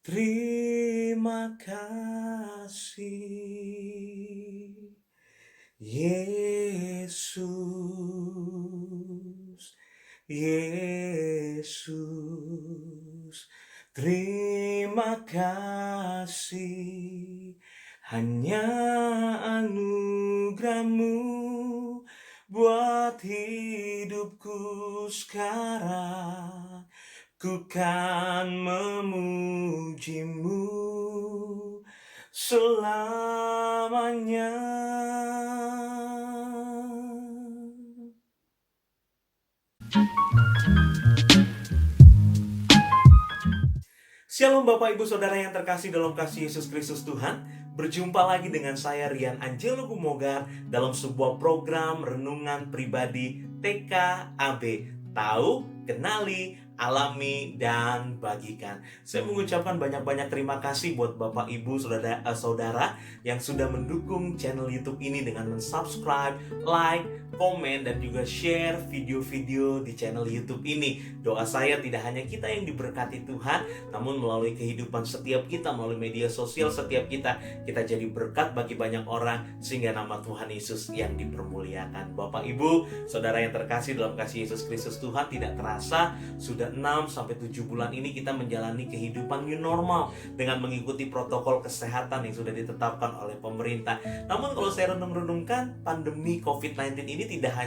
Terima kasih Yesus, Yesus. Terima kasih, hanya anugerah-Mu buat hidupku sekarang. Ku kan memuji-Mu selamanya. Shalom Bapak Ibu Saudara yang terkasih dalam kasih Yesus Kristus Tuhan. Berjumpa lagi dengan saya Rian Angelo Gumogar dalam sebuah program renungan pribadi TKAB. Tahu, kenali, alami, dan bagikan. Saya mengucapkan banyak-banyak terima kasih buat Bapak Ibu Saudara yang sudah mendukung channel YouTube ini dengan mensubscribe, like, komen, dan juga share video-video di channel YouTube ini. Doa saya tidak hanya kita yang diberkati Tuhan, namun melalui kehidupan setiap kita, melalui media sosial setiap kita jadi berkat bagi banyak orang, sehingga nama Tuhan Yesus yang dipermuliakan. Bapak Ibu Saudara yang terkasih dalam kasih Yesus Kristus Tuhan, tidak terasa sudah 6-7 bulan ini kita menjalani kehidupan new normal dengan mengikuti protokol kesehatan yang sudah ditetapkan oleh pemerintah. Namun kalau saya renung-renungkan, pandemi COVID-19 ini tidak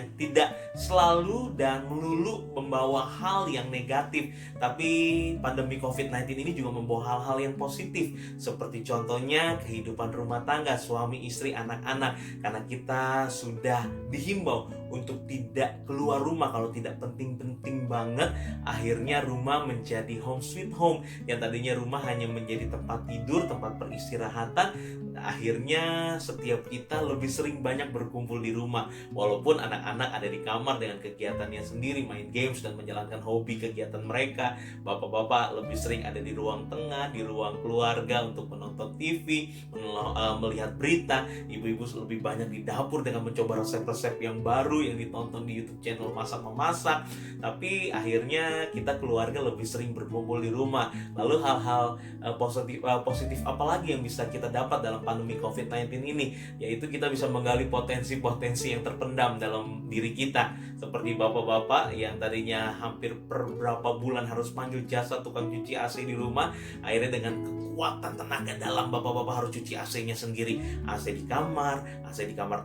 selalu dan melulu membawa hal yang negatif, tapi pandemi COVID-19 ini juga membawa hal-hal yang positif, seperti contohnya kehidupan rumah tangga, suami, istri, anak-anak, karena kita sudah dihimbau untuk tidak keluar rumah kalau tidak penting-penting banget. Akhirnya rumah menjadi home sweet home, yang tadinya rumah hanya menjadi tempat tidur, tempat peristirahatan. Akhirnya setiap kita lebih sering banyak berkumpul di rumah, walaupun anak-anak ada di kamar dengan kegiatannya sendiri, main games dan menjalankan hobi kegiatan mereka. Bapak-bapak lebih sering ada di ruang tengah, di ruang keluarga untuk menonton TV, melihat berita. Ibu-ibu lebih banyak di dapur dengan mencoba resep-resep yang baru yang ditonton di YouTube channel Masak Memasak. Tapi akhirnya kita keluarga lebih sering berkumpul di rumah. Lalu hal-hal positif apalagi yang bisa kita dapat dalam pandemi COVID-19 ini? Yaitu kita bisa menggali potensi-potensi yang terpendam dalam diri kita. Seperti bapak-bapak yang tadinya hampir per berapa bulan harus panggil jasa tukang cuci AC di rumah, akhirnya dengan kekuatan tenaga dalam bapak-bapak harus cuci AC-nya sendiri. AC di kamar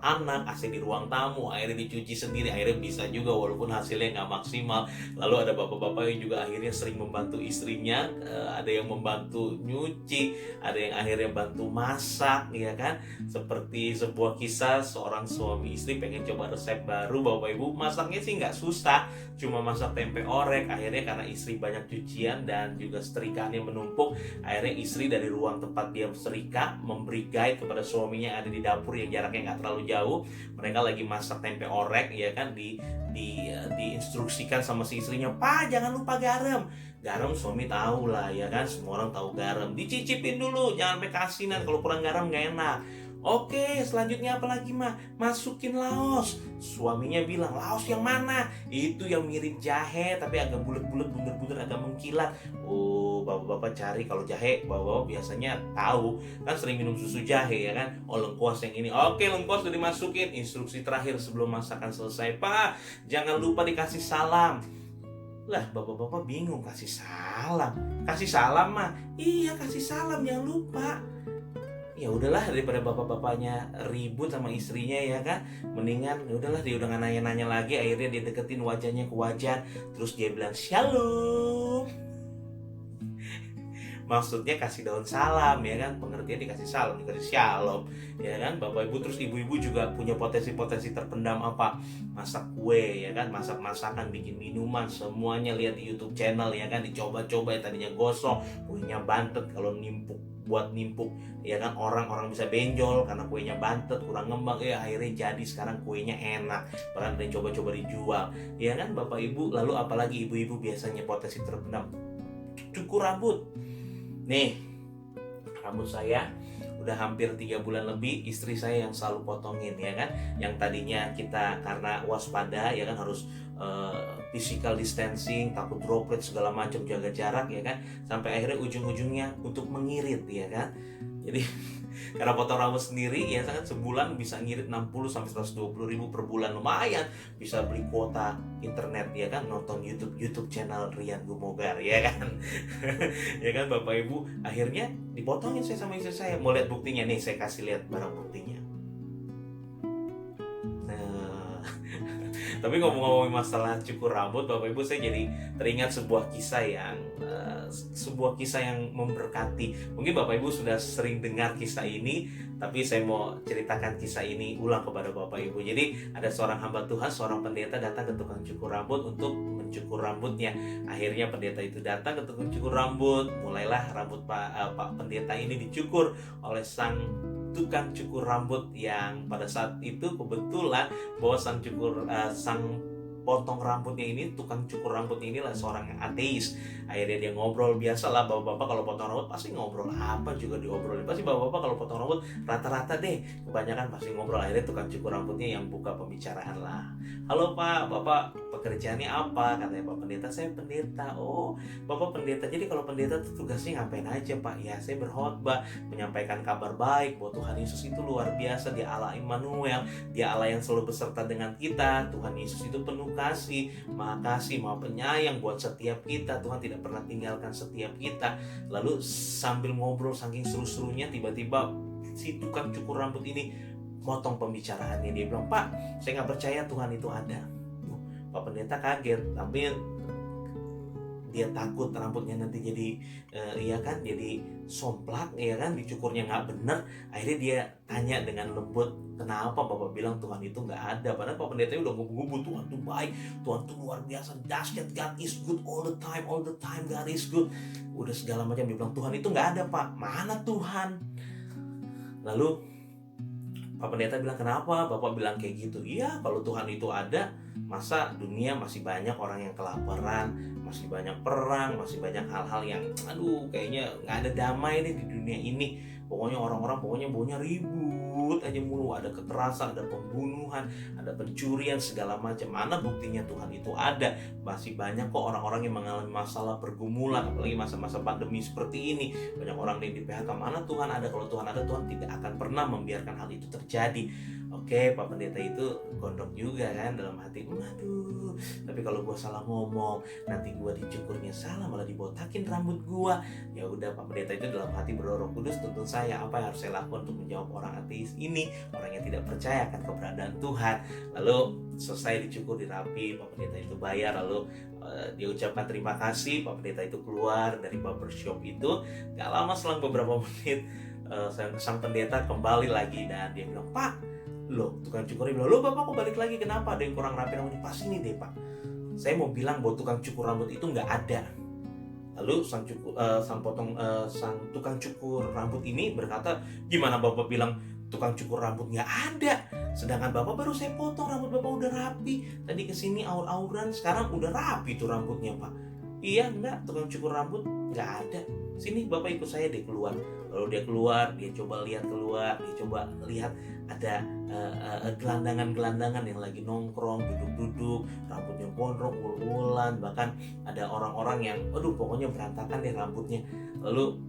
anak, AC di ruang tamu, akhirnya dicuci sendiri. Akhirnya bisa juga walaupun hasilnya nggak maksimal. Lalu ada bapak-bapak yang juga akhirnya sering membantu istrinya, ada yang membantu nyuci, ada yang akhirnya bantu masak, ya kan? Seperti sebuah kisah seorang suami istri pengen coba resep baru. Bapak Ibu, masaknya sih nggak susah, cuma masak tempe orek. Akhirnya karena istri banyak cucian dan juga setrikaannya menumpuk, akhirnya istri dari ruang tempat dia setrika memberi guide kepada suaminya yang ada di dapur yang jaraknya nggak terlalu jauh. Mereka lagi masak tempe orek, ya kan? Diinstruksikan sama si istrinya, "Pak, jangan lupa garam." Garam suami tahu lah, ya kan? Semua orang tahu garam. Dicicipin dulu, jangan sampai keasinan. Kalau kurang garam nggak enak. "Oke, selanjutnya apa lagi, mah? Masukin laos." Suaminya bilang, "Laos yang mana?" "Itu yang mirip jahe tapi agak bulat-bulat, bunder-bunder, agak mengkilat." Oh, bapak-bapak cari. Kalau jahe, bapak-bapak biasanya tahu, kan sering minum susu jahe, ya kan? "Oh, lengkuas yang ini." "Oke, lengkuas udah dimasukin." Instruksi terakhir sebelum masakan selesai, "Pak, jangan lupa dikasih salam." Lah, bapak-bapak bingung, kasih salam. Kasih salam mah, iya kasih salam, jangan lupa. Ya udahlah, daripada bapak-bapaknya ribut sama istrinya, ya kan, mendingan ya udahlah, dia udah nggak nanya-nanya lagi. Akhirnya dia deketin wajahnya ke wajah, terus dia bilang shalom. Maksudnya kasih daun salam, ya kan, pengertian dikasih salam, dikasih shalom, ya kan. Bapak Ibu, terus ibu-ibu juga punya potensi-potensi terpendam, apa? Masak kue, ya kan, masak masakan, bikin minuman, semuanya lihat di YouTube channel, ya kan. Dicoba-coba, ya tadinya gosong, kuenya bantet. Kalau buat nimpuk, ya kan, orang-orang bisa benjol karena kuenya bantet, kurang ngembang. Akhirnya jadi sekarang kuenya enak, bahkan ada yang coba-coba dijual, ya kan, Bapak Ibu. Lalu apalagi ibu-ibu biasanya potensi terpendam? Cukur rambut. Nih, rambut saya udah hampir 3 bulan lebih istri saya yang selalu potongin ya kan. Yang tadinya kita karena waspada ya kan harus physical distancing, takut droplet segala macam, jaga jarak ya kan, sampai akhirnya ujung-ujungnya untuk mengirit ya kan. Jadi karena potong rambut sendiri ya kan, sebulan bisa ngirit 60 sampai 120 ribu per bulan, lumayan bisa beli kuota internet ya kan, nonton YouTube channel Rian Gumogar ya kan. Ya kan Bapak Ibu, akhirnya dipotongin saya sama istri saya. Mau lihat buktinya nih, saya kasih lihat barang buktinya. Tapi ngomong-ngomongin masalah cukur rambut, Bapak Ibu, saya jadi teringat sebuah kisah yang memberkati. Mungkin Bapak Ibu sudah sering dengar kisah ini, tapi saya mau ceritakan kisah ini ulang kepada Bapak Ibu. Jadi ada seorang hamba Tuhan, seorang pendeta datang ke tukang cukur rambut untuk mencukur rambutnya. Akhirnya pendeta itu datang ke tukang cukur rambut, mulailah rambut Pak pendeta ini dicukur oleh sang tukang cukur rambut, yang pada saat itu kebetulan bahwa sang potong rambutnya ini, tukang cukur rambutnya inilah seorang ateis. Akhirnya dia ngobrol, biasalah bapak-bapak kalau potong rambut pasti ngobrol apa juga diobrolin. Pasti bapak-bapak kalau potong rambut rata-rata deh kebanyakan pasti ngobrol. Akhirnya tukang cukur rambutnya yang buka pembicaraan lah. Halo Pak, Bapak pekerjaannya apa? Katanya Pak Pendeta, saya pendeta. Oh, Bapak pendeta. Jadi kalau pendeta tuh tugasnya ngapain aja Pak? Ya saya berkhotbah, menyampaikan kabar baik bahwa Tuhan Yesus itu luar biasa. Dia Allah Immanuel, Dia Allah yang selalu beserta dengan kita. Tuhan Yesus itu penuh kasih, maha penyayang buat setiap kita. Tuhan tidak pernah tinggalkan setiap kita. Lalu sambil ngobrol saking seru-serunya, tiba-tiba si tukang cukur rambut ini motong pembicaraannya. Dia bilang, Pak, saya nggak percaya Tuhan itu ada. Pak Pendeta kaget, tapi dia takut rambutnya nanti jadi jadi somplak ya kan, dicukurnya nggak benar. Akhirnya dia tanya dengan lembut, kenapa Bapak bilang Tuhan itu nggak ada? Padahal Pak Pendeta udah ngubu-ngubu, Tuhan tuh baik, Tuhan tuh luar biasa, dahsyat, God is good all the time God is good, udah segala macam. Dia bilang Tuhan itu nggak ada Pak, mana Tuhan? Lalu Pak Pendeta bilang, kenapa Bapak bilang kayak gitu? Iya, kalau Tuhan itu ada, masa dunia masih banyak orang yang kelaparan, masih banyak perang, masih banyak hal-hal yang kayaknya nggak ada damai nih di dunia ini. Pokoknya orang-orang maunya ribut aja mulu, ada kekerasan, ada pembunuhan, ada pencurian segala macam. Mana buktinya Tuhan itu ada? Masih banyak kok orang-orang yang mengalami masalah pergumulan, apalagi masa-masa pandemi seperti ini. Banyak orang yang di PHK. Mana Tuhan ada? Kalau Tuhan ada, Tuhan tidak akan pernah membiarkan hal itu terjadi. Oke, Pak Pendeta itu gondok juga kan dalam hati. Aduh, tapi kalau gue salah ngomong, nanti gue dicukurnya salah, malah dibotakin rambut gue. Ya udah, Pak Pendeta itu dalam hati berdoa Roh Kudus, tuntun saya apa yang harus saya lakukan untuk menjawab orang ateis ini, orang yang tidak percaya akan keberadaan Tuhan. Lalu selesai dicukur, dirapi, Pak Pendeta itu bayar, lalu dia ucapkan terima kasih. Pak Pendeta itu keluar dari barbershop itu. Gak lama, selang beberapa menit sang pendeta kembali lagi dan dia bilang, Pak, loh, tukang cukurnya bilang, loh Bapak kok balik lagi, kenapa? Ada yang kurang rapi rambutnya? Pas ini deh Pak, saya mau bilang bahwa tukang cukur rambut itu nggak ada. Lalu sang tukang cukur rambut ini berkata, gimana Bapak bilang tukang cukur rambut nggak ada? Sedangkan Bapak baru saya potong, rambut Bapak udah rapi. Tadi kesini aur-auran, sekarang udah rapi tuh rambutnya Pak. Iya enggak, tukang cukur rambut nggak ada. Sini Bapak ikut saya deh keluar. Lalu dia keluar, dia coba lihat ada gelandangan-gelandangan yang lagi nongkrong, duduk-duduk, rambutnya gondrong, ul-ulan, bahkan ada orang-orang yang pokoknya berantakan deh rambutnya. Lalu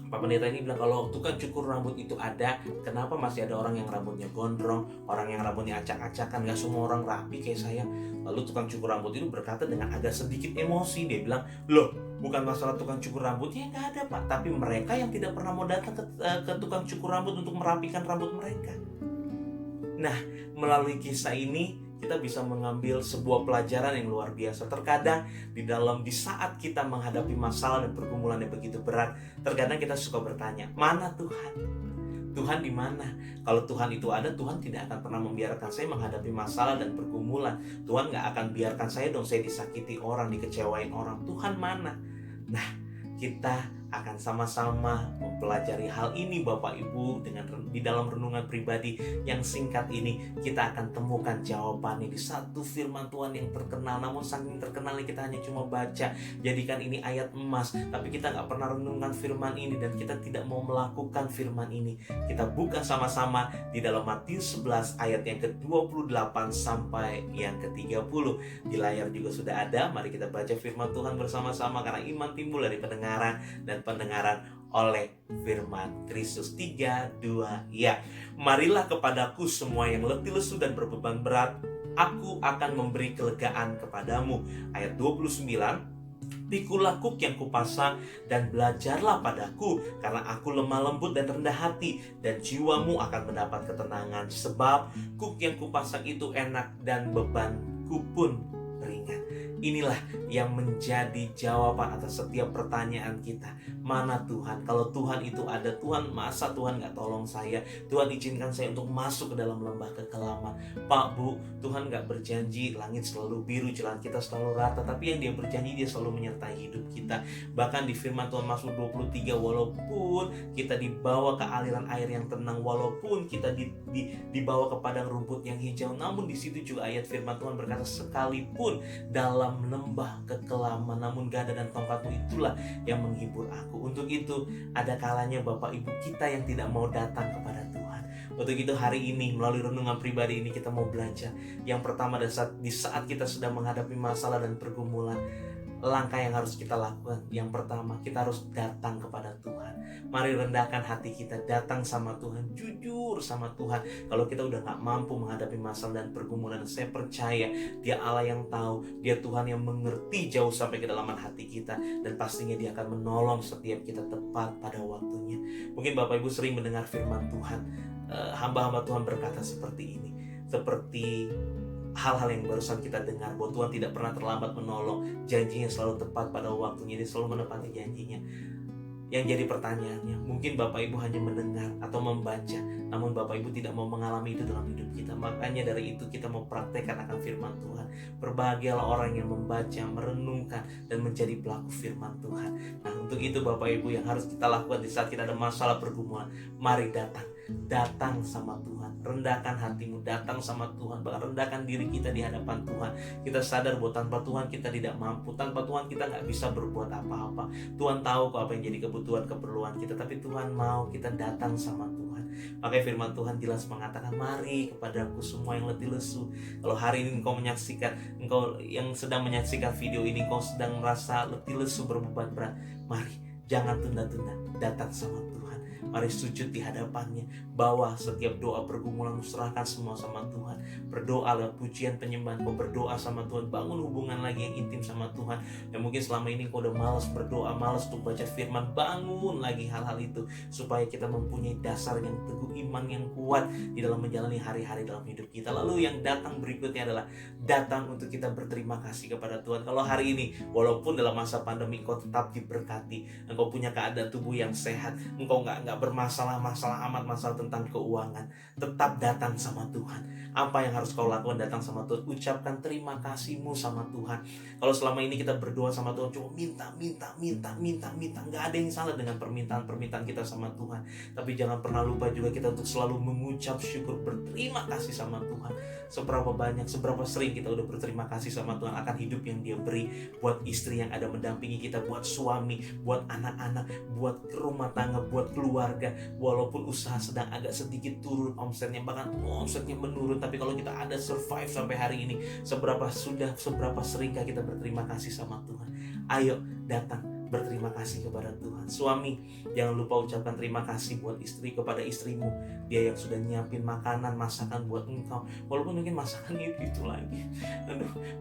Pak Pendeta ini bilang, kalau tukang cukur rambut itu ada, kenapa masih ada orang yang rambutnya gondrong, orang yang rambutnya acak-acakan? Gak semua orang rapi kayak saya. Lalu tukang cukur rambut itu berkata dengan agak sedikit emosi, dia bilang, loh, bukan masalah tukang cukur rambutnya nggak ada Pak, tapi mereka yang tidak pernah mau datang ke tukang cukur rambut untuk merapikan rambut mereka. Nah, melalui kisah ini kita bisa mengambil sebuah pelajaran yang luar biasa. Terkadang di saat kita menghadapi masalah dan pergumulan yang begitu berat, terkadang kita suka bertanya, mana Tuhan? Tuhan di mana? Kalau Tuhan itu ada, Tuhan tidak akan pernah membiarkan saya menghadapi masalah dan pergumulan. Tuhan gak akan biarkan saya disakiti orang, dikecewain orang. Tuhan mana? Nah, kita akan sama-sama mempelajari hal ini Bapak Ibu. Di dalam renungan pribadi yang singkat ini kita akan temukan jawabannya di satu firman Tuhan yang terkenal, namun saking terkenalnya kita hanya cuma baca, jadikan ini ayat emas, tapi kita gak pernah renungkan firman ini dan kita tidak mau melakukan firman ini. Kita buka sama-sama di dalam Matius 11 ayat yang ke-28 sampai yang ke-30. Di layar juga sudah ada. Mari kita baca firman Tuhan bersama-sama, karena iman timbul dari pendengaran dan pendengaran oleh firman Kristus. 3, 2, ya. Marilah kepadaku semua yang letih lesu dan berbeban berat, aku akan memberi kelegaan kepadamu. Ayat 29, pikulah kuk yang kupasang dan belajarlah padaku, karena aku lemah lembut dan rendah hati, dan jiwamu akan mendapat ketenangan. Sebab kuk yang kupasang itu enak dan bebanku pun ringan. Inilah yang menjadi jawaban atas setiap pertanyaan kita. Mana Tuhan? Kalau Tuhan itu ada, Tuhan, masa Tuhan gak tolong saya? Tuhan izinkan saya untuk masuk ke dalam lembah kekelaman. Pak, Bu, Tuhan gak berjanji langit selalu biru, jalan kita selalu rata, tapi yang Dia berjanji, Dia selalu menyertai hidup kita. Bahkan di firman Tuhan Mazmur 23, walaupun kita dibawa ke aliran air yang tenang, walaupun kita dibawa ke padang rumput yang hijau, namun di situ juga ayat firman Tuhan berkata, sekalipun dalam lembah kekelaman, namun gada dan tongkatmu itulah yang menghibur aku. Untuk itu ada kalanya Bapak Ibu kita yang tidak mau datang kepada Tuhan. Untuk itu hari ini melalui renungan pribadi ini kita mau belajar. Yang pertama, di saat kita sedang menghadapi masalah dan pergumulan, langkah yang harus kita lakukan, yang pertama, kita harus datang kepada Tuhan. Mari rendahkan hati kita, datang sama Tuhan, jujur sama Tuhan. Kalau kita udah gak mampu menghadapi masalah dan pergumulan, saya percaya Dia Allah yang tahu, Dia Tuhan yang mengerti jauh sampai kedalaman hati kita, dan pastinya Dia akan menolong setiap kita tepat pada waktunya. Mungkin Bapak Ibu sering mendengar firman Tuhan, hamba-hamba Tuhan berkata seperti ini, seperti hal-hal yang barusan kita dengar, bahwa Tuhan tidak pernah terlambat menolong, janjinya selalu tepat pada waktunya, Dia selalu menepati janjinya. Yang jadi pertanyaannya, mungkin Bapak Ibu hanya mendengar atau membaca, namun Bapak Ibu tidak mau mengalami itu dalam hidup kita. Makanya dari itu kita mau praktekkan akan firman Tuhan. Berbahagialah orang yang membaca, merenungkan, dan menjadi pelaku firman Tuhan. Nah, untuk itu Bapak Ibu yang harus kita lakukan di saat kita ada masalah pergumulan, mari datang sama Tuhan, rendahkan hatimu, datang sama Tuhan, bahkan rendahkan diri kita di hadapan Tuhan. Kita sadar bahwa tanpa Tuhan kita tidak mampu, tanpa Tuhan kita gak bisa berbuat apa-apa. Tuhan tahu kok apa yang jadi keperluan kita, tapi Tuhan mau kita datang sama Tuhan. Makanya firman Tuhan jelas mengatakan, mari kepadaku semua yang letih lesu. Kalau hari ini engkau yang sedang menyaksikan video ini, engkau sedang merasa letih lesu, berbeban berat, mari, jangan tunda-tunda, datang sama Tuhan. Mari sujud di hadapannya, bawa setiap doa pergumulan, serahkan semua sama Tuhan. Berdoa lewat pujian penyembahan, kau berdoa sama Tuhan, bangun hubungan lagi yang intim sama Tuhan. Dan mungkin selama ini kau udah malas berdoa, malas untuk baca firman, bangun lagi hal-hal itu, supaya kita mempunyai dasar yang teguh, iman yang kuat di dalam menjalani hari-hari dalam hidup kita. Lalu yang datang berikutnya adalah datang untuk kita berterima kasih kepada Tuhan. Kalau hari ini, walaupun dalam masa pandemi kau tetap diberkati, engkau punya keadaan tubuh yang sehat, engkau nggak bermasalah amat, masalah tentang keuangan, tetap datang sama Tuhan. Apa yang harus kau lakukan? Datang sama Tuhan, ucapkan terima kasihmu sama Tuhan. Kalau selama ini kita berdoa sama Tuhan cuma minta, nggak ada yang salah dengan permintaan kita sama Tuhan. Tapi jangan pernah lupa juga kita untuk selalu mengucap syukur, berterima kasih sama Tuhan. Seberapa sering kita udah berterima kasih sama Tuhan akan hidup yang Dia beri, buat istri yang ada mendampingi kita, buat suami, buat anak-anak, buat rumah tangga, buat keluarga. Walaupun usaha sedang agak sedikit turun omsetnya, bahkan omsetnya menurun, tapi kalau kita ada survive sampai hari ini, seberapa seringkah kita berterima kasih sama Tuhan. Ayo datang berterima kasih kepada Tuhan. Suami, jangan lupa ucapkan terima kasih buat istri, kepada istrimu, dia yang sudah nyiapin makanan, masakan buat engkau. Walaupun mungkin masakannya itu lagi,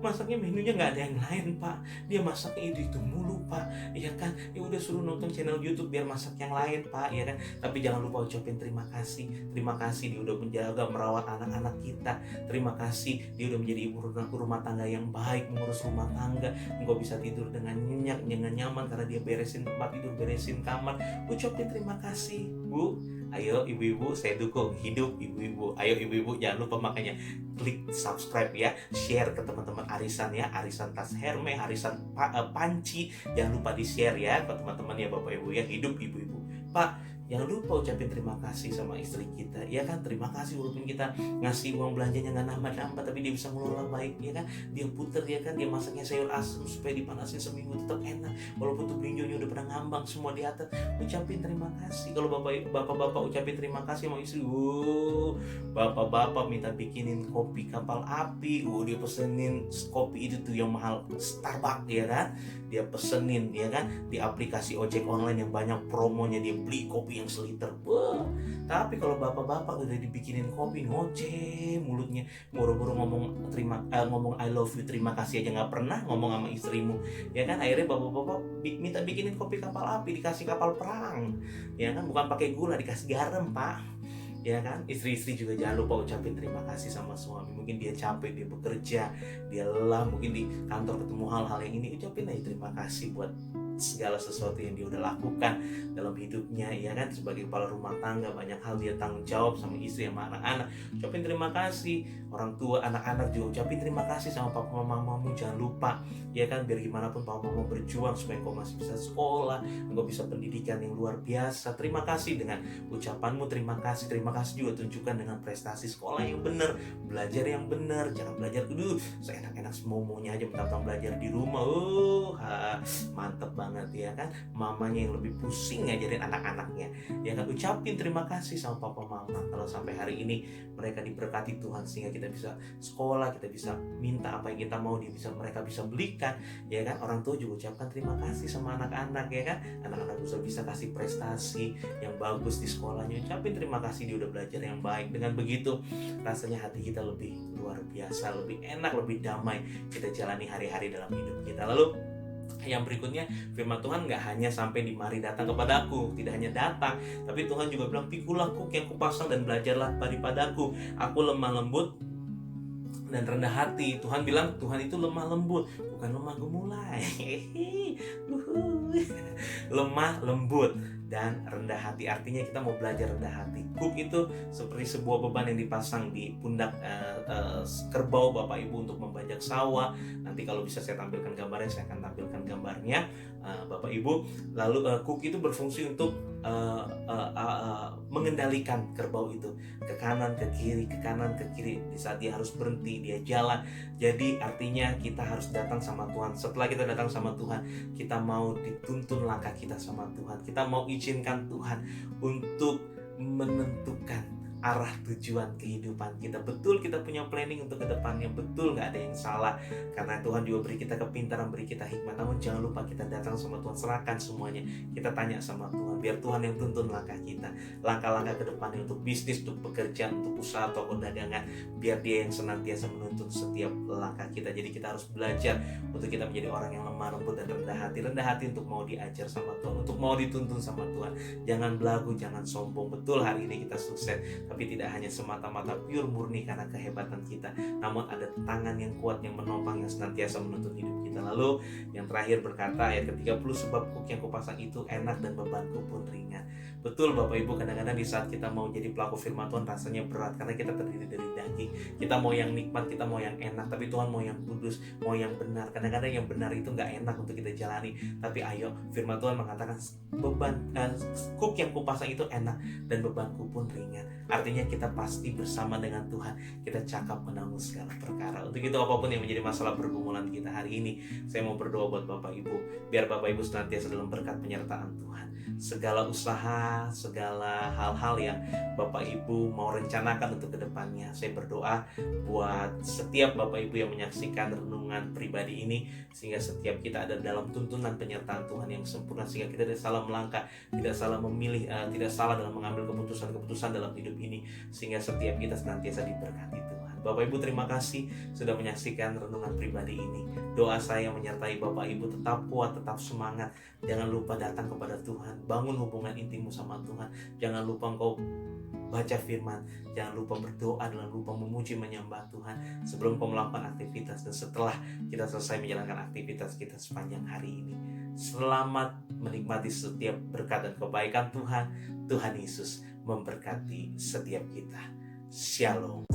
masaknya menunya nggak ada yang lain, Pak, dia masaknya itu mulu, Pak, ya kan, ya udah suruh nonton channel YouTube biar masak yang lain, Pak, ya kan. Tapi jangan lupa ucapin terima kasih dia udah menjaga, merawat anak-anak kita. Terima kasih dia udah menjadi ibu rumah tangga yang baik, mengurus rumah tangga. Engkau bisa tidur dengan nyenyak, dengan nyaman karena dia beresin tempat tidur, beresin kamar. Ucapin terima kasih, Bu. Ayo ibu-ibu, saya dukung hidup ibu-ibu. Ayo ibu-ibu, jangan lupa makanya klik subscribe ya, share ke teman-teman arisan ya, arisan tas Herme, arisan panci. Jangan lupa di-share ya ke teman-teman ya Bapak Ibu ya, hidup ibu-ibu. Pak, jangan lupa ucapin terima kasih sama istri kita, ya kan? Terima kasih walaupun kita ngasih uang belanjanya nggak nambah-nambah, tapi dia bisa ngelola baik, ya kan? Dia puter, ya kan? Dia masaknya sayur asem supaya dipanasin seminggu tetap enak, walaupun tuh brinjonya udah pernah ngambang semua di atas. Ucapin terima kasih. Kalau bapak-bapak ucapin terima kasih sama istri, bapak-bapak minta bikinin kopi kapal api, dia pesenin kopi itu tuh yang mahal, Starbucks, ya kan? Dia pesenin, ya kan? Di aplikasi ojek online yang banyak promonya, dia beli kopi yang seliter. Tapi kalau bapak-bapak udah dibikinin kopi, ngoceh mulutnya, boro-boro ngomong ngomong I love you, terima kasih aja nggak pernah ngomong sama istrimu, ya kan? Akhirnya bapak-bapak minta bikinin kopi kapal api, dikasih kapal perang, ya kan? Bukan pakai gula, dikasih garam, Pak, ya kan? Istri-istri juga jangan lupa ucapin terima kasih sama suami. Mungkin dia capek, dia bekerja, dia lelah, mungkin di kantor ketemu hal-hal yang ini, ucapin aja terima kasih buat segala sesuatu yang dia udah lakukan dalam hidupnya, ya kan? Sebagai kepala rumah tangga, banyak hal dia tanggung jawab sama istri, sama anak-anak. Ucapin terima kasih. Orang tua, anak-anak juga ucapin terima kasih sama papa mamamu. Jangan lupa, ya kan? Biar gimana pun papa mama berjuang supaya engkau masih bisa sekolah, engkau bisa pendidikan yang luar biasa. Terima kasih dengan ucapanmu, terima kasih. Terima kasih juga tunjukkan dengan prestasi sekolah yang benar, belajar yang benar. Jangan belajar seenak-enak semau-maunya aja, mentang-mentang belajar di rumah. Mantep banget, ya kan? Mamanya yang lebih pusing ngajarin anak-anaknya, ya kan? Ucapin terima kasih sama papa mama kalau sampai hari ini mereka diberkati Tuhan sehingga kita bisa sekolah, kita bisa minta apa yang kita mau, mereka bisa belikan, ya kan? Orang tua juga ucapkan terima kasih sama anak-anak, ya kan? Anak-anak bisa kasih prestasi yang bagus di sekolahnya, ucapin terima kasih dia udah belajar yang baik. Dengan begitu rasanya hati kita lebih luar biasa, lebih enak, lebih damai kita jalani hari-hari dalam hidup kita. Lalu yang berikutnya, firman Tuhan nggak hanya sampai di mari datang kepadaku, tidak hanya datang, tapi Tuhan juga bilang, pikulah kuk yang kupasang dan belajarlah daripadaku, aku lemah lembut dan rendah hati. Tuhan bilang Tuhan itu lemah lembut, bukan lemah gemulai. Lemah lembut dan rendah hati, artinya kita mau belajar rendah hati. Kuk itu seperti sebuah beban yang dipasang di pundak kerbau Bapak Ibu untuk membajak sawah. Nanti kalau bisa saya tampilkan gambarnya, saya akan tampilkan gambarnya, Bapak Ibu. Lalu kuk itu berfungsi untuk mengendalikan kerbau itu ke kanan ke kiri, ke kanan ke kiri di saat dia harus berhenti, dia jalan. Jadi artinya kita harus datang sama Tuhan. Setelah kita datang sama Tuhan, kita mau dituntun langkah kita sama Tuhan, kita mau izinkan Tuhan untuk menentukan arah tujuan kehidupan kita. Betul kita punya planning untuk kedepannya, betul, gak ada yang salah, karena Tuhan juga beri kita kepintaran, beri kita hikmat. Namun jangan lupa kita datang sama Tuhan, serahkan semuanya, kita tanya sama Tuhan, biar Tuhan yang tuntun langkah kita, langkah-langkah kedepannya untuk bisnis, untuk pekerjaan, untuk usaha atau perdagangan, biar dia yang senantiasa menuntun setiap langkah kita. Jadi kita harus belajar untuk kita menjadi orang yang lemah lembut dan rendah hati untuk mau diajar sama Tuhan, untuk mau dituntun sama Tuhan. Jangan belagu, jangan sombong. Betul hari ini kita sukses, tapi tidak hanya semata-mata pure murni karena kehebatan kita, namun ada tangan yang kuat yang menopang, yang senantiasa menuntun hidup kita. Lalu yang terakhir berkata ayat ke-30, sebab kuk yang kupasang itu enak dan bebanku pun ringan. Betul Bapak Ibu, kadang-kadang di saat kita mau jadi pelaku firman Tuhan rasanya berat karena kita terdiri dari daging. Kita mau yang nikmat, kita mau yang enak, tapi Tuhan mau yang kudus, mau yang benar. Kadang-kadang yang benar itu gak enak untuk kita jalani, tapi ayo, firman Tuhan mengatakan kuk yang kupasang itu enak dan bebanku pun ringan. Artinya kita pasti bersama dengan Tuhan, kita cakap menanggung segala perkara. Untuk itu apapun yang menjadi masalah pergumulan kita hari ini, saya mau berdoa buat Bapak Ibu, biar Bapak Ibu senantiasa dalam berkat penyertaan Tuhan. Segala usaha, segala hal-hal yang Bapak Ibu mau rencanakan untuk kedepannya, saya berdoa buat setiap Bapak Ibu yang menyaksikan renungan pribadi ini, sehingga setiap kita ada dalam tuntunan penyertaan Tuhan yang sempurna, sehingga kita tidak salah melangkah, tidak salah memilih, tidak salah dalam mengambil keputusan-keputusan dalam hidup ini, sehingga setiap kita senantiasa diberkati Tuhan. Bapak Ibu terima kasih sudah menyaksikan renungan pribadi ini. Doa saya menyertai Bapak Ibu tetap kuat, tetap semangat. Jangan lupa datang kepada Tuhan, bangun hubungan intimmu sama Tuhan. Jangan lupa engkau baca firman, jangan lupa berdoa, jangan lupa memuji menyembah Tuhan sebelum kau melakukan aktivitas dan setelah kita selesai menjalankan aktivitas kita sepanjang hari ini. Selamat menikmati setiap berkat dan kebaikan Tuhan. Tuhan Yesus memberkati setiap kita. Shalom.